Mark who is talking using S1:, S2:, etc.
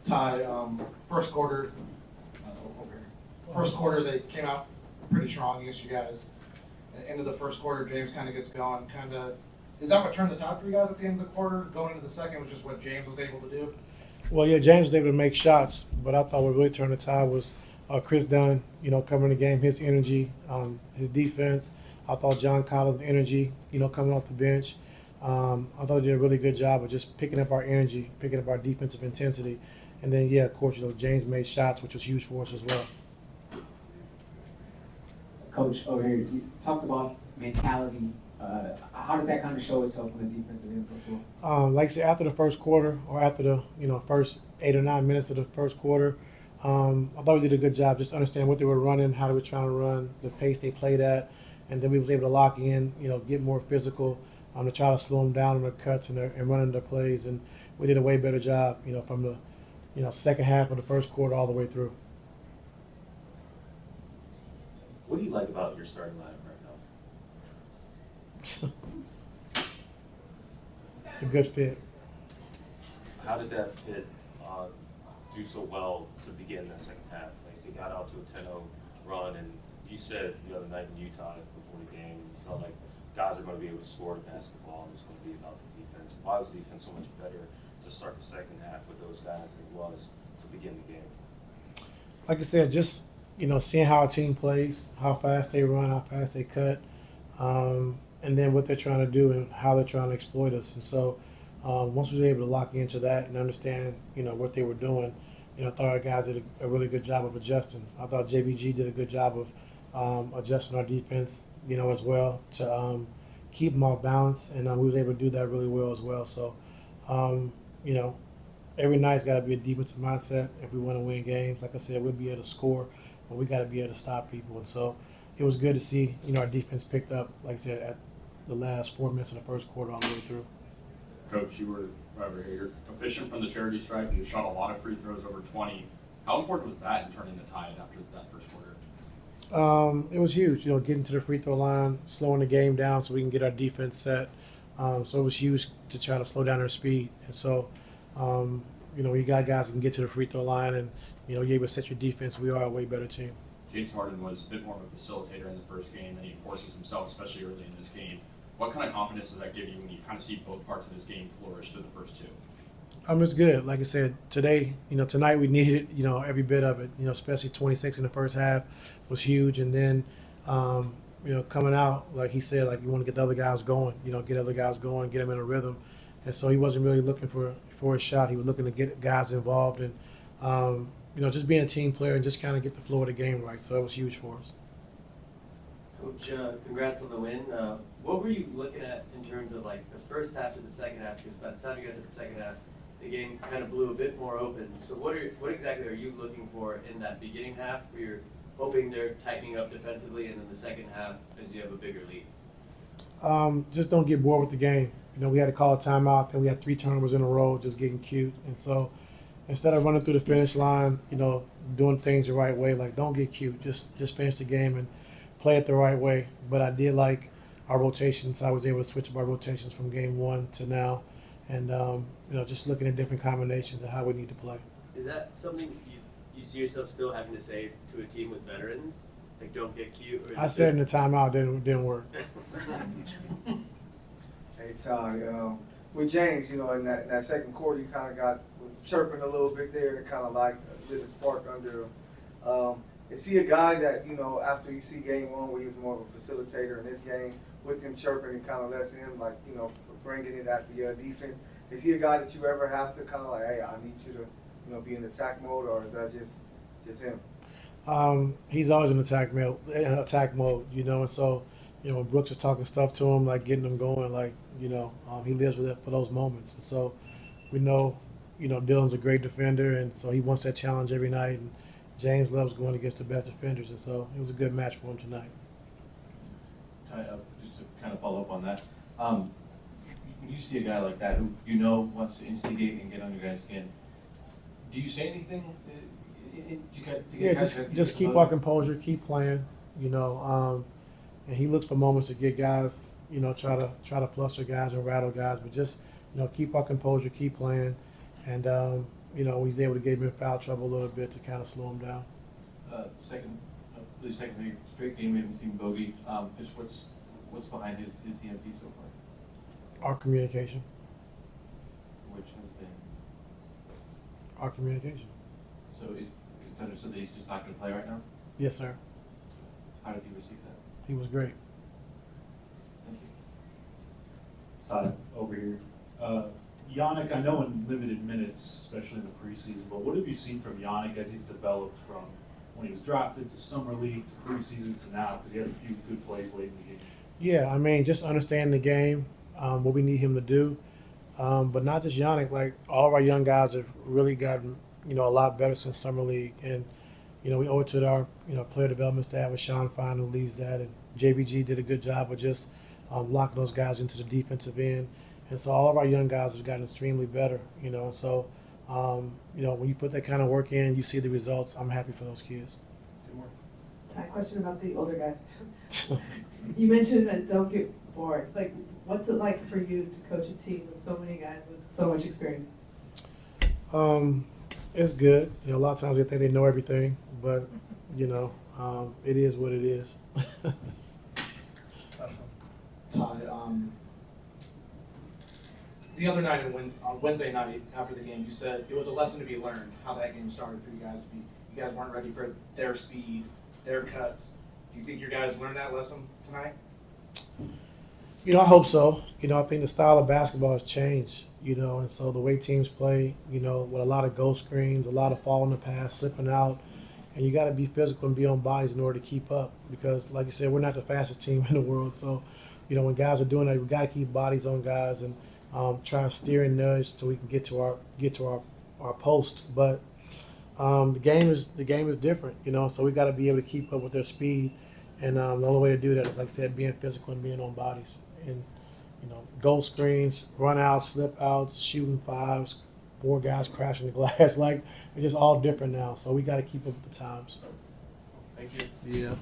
S1: Ty, first quarter, over here. First quarter, they came out pretty strong against you guys. At the end of the first quarter, James kind of gets going, is that what turned the tide for you guys at the end of the quarter? Going into the second was just what James was able to do?
S2: Well, yeah, James was able to make shots, but I thought what really turned the tide was Chris Dunn, coming in the game, his energy, his defense. I thought John Collins' energy, coming off the bench. I thought he did a really good job of just picking up our energy, picking up our defensive intensity. And then, yeah, of course, James made shots, which was huge for us as well.
S3: Coach, over here, you talked about mentality. How did that kind of show itself on the defensive end before?
S2: Like I said, after the first quarter, or after the first 8 or 9 minutes of the first quarter, I thought we did a good job just understanding what they were running, how they were trying to run, the pace they played at, and then we was able to lock in, get more physical, to try to slow them down in their cuts and running their plays, and we did a way better job, from the second half of the first quarter all the way through.
S4: What do you like about your starting lineup right now?
S2: It's a good fit.
S4: How did that fit do so well to begin that second half? Like they got out to a 10-0 run, and you said the other night in Utah before the game, you felt like guys are going to be able to score the basketball, and it's going to be about the defense. Why was the defense so much better to start the second half with those guys than it was to begin the game?
S2: Like I said, just seeing how a team plays, how fast they run, how fast they cut, and then what they're trying to do and how they're trying to exploit us. And so once we were able to lock into that and understand, what they were doing, I thought our guys did a really good job of adjusting. I thought JBG did a good job of adjusting our defense, as well to keep them off balance, and we was able to do that really well as well. So, every night's got to be a defensive mindset if we want to win games. Like I said, we'll be able to score, but we got to be able to stop people. And so it was good to see, our defense picked up, like I said, at the last 4 minutes of the first quarter all the way through.
S5: Coach, you were over here efficient from the charity stripe. You shot a lot of free throws, over 20. How important was that in turning the tide after that first quarter?
S2: It was huge, getting to the free throw line, slowing the game down so we can get our defense set. So it was huge to try to slow down their speed. And so, you got guys that can get to the free throw line and, you're able to set your defense. We are a way better team.
S5: James Harden was a bit more of a facilitator in the first game than he forces himself, especially early in this game. What kind of confidence does that give you when you kind of see both parts of this game flourish through the first two?
S2: It's good. Like I said, today, tonight we needed, every bit of it, especially 26 in the first half was huge. And then, coming out, like he said, like you want to get the other guys going, get other guys going, get them in a rhythm. And so he wasn't really looking for a shot. He was looking to get guys involved and, just being a team player and just kind of get the flow of the game right. So it was huge for us.
S6: Coach, congrats on the win. What were you looking at in terms of like the first half to the second half? Because by the time you got to the second half, the game kind of blew a bit more open. So what exactly are you looking for in that beginning half where you're hoping they're tightening up defensively, and then the second half as you have a bigger lead?
S2: Just don't get bored with the game. We had to call a timeout, and we had 3 turnovers in a row, just getting cute. And so instead of running through the finish line, doing things the right way, like don't get cute. Just finish the game and play it the right way. But I did like our rotations. I was able to switch up our rotations from game 1 to now. And, just looking at different combinations of how we need to play.
S6: Is that something you see yourself still having to say to a team with veterans? Like, don't get cute? Or
S2: I said in the timeout, didn't work.
S7: Hey, Ty, with James, in that second quarter, you kind of was chirping a little bit there to kind of like lit a spark under him. Is he a guy that, after you see game 1 where he was more of a facilitator in this game, with him chirping and kind of lets him, like, bringing it at the defense, is he a guy that you ever have to kind of like, hey, I need you to, be in attack mode, or is that just him?
S2: He's always in attack mode, and so, when Brooks is talking stuff to him, like getting him going, like, he lives with it for those moments. And so we know, Dylan's a great defender, and so he wants that challenge every night, and James loves going against the best defenders, and so it was a good match for him tonight.
S8: Just to kind of follow up on that, when you see a guy like that who wants to instigate and get on your guys' skin, do you say anything?
S2: Just keep our composure, keep playing, and he looks for moments to get guys, try to fluster guys and rattle guys, but just keep our composure, keep playing, and you know, he's able to get him in foul trouble a little bit to kind of slow him down.
S8: Second straight game we haven't seen Bogey. Just what's behind his DMP so far?
S2: Our communication.
S8: Which has been,
S2: Our communication.
S8: so it's understood that he's just not going to play right now?
S2: Yes, sir.
S8: How did he receive that?
S2: He was great.
S8: Thank you.
S9: Todd, over here. Yannick, I know in limited minutes, especially in the preseason, but what have you seen from Yannick as he's developed from when he was drafted to summer league to preseason to now? Because he had a few good plays late in the game.
S2: Yeah, I mean, just understand the game, what we need him to do. But not just Yannick, like all of our young guys have really gotten, you know, a lot better since summer league. And, you know, we owe it to our, you know, player development staff with Sean Fine, who leads that. And JBG did a good job of just locking those guys into the defensive end. And so all of our young guys have gotten extremely better, you know. And so, you know, when you put that kind of work in, you see the results. I'm happy for those kids.
S10: My question about the older guys. You mentioned that don't get bored. Like, what's it like for you to coach a team with so many guys with so much experience?
S2: It's good. You know, a lot of times they think they know everything, but, you know, it is what it is.
S1: Ty, the other night on Wednesday night after the game, you said it was a lesson to be learned how that game started for you guys. You guys weren't ready for their speed, their cuts. Do you think your guys learned that lesson tonight?
S2: You know, I hope so. You know, I think the style of basketball has changed, you know, and so the way teams play, you know, with a lot of ghost screens, a lot of following the pass, slipping out, and you got to be physical and be on bodies in order to keep up because, like you said, we're not the fastest team in the world. So, you know, when guys are doing that, we got to keep bodies on guys and try and steer and nudge so we can get to our post. But the game is different, you know, so we got to be able to keep up with their speed. And the only way to do that, like I said, being physical and being on bodies. And, you know, goal screens, run outs, slip outs, shooting fives, 4 guys crashing the glass. Like, it's just all different now. So we got to keep up with the times.
S1: Thank you.
S2: Yeah.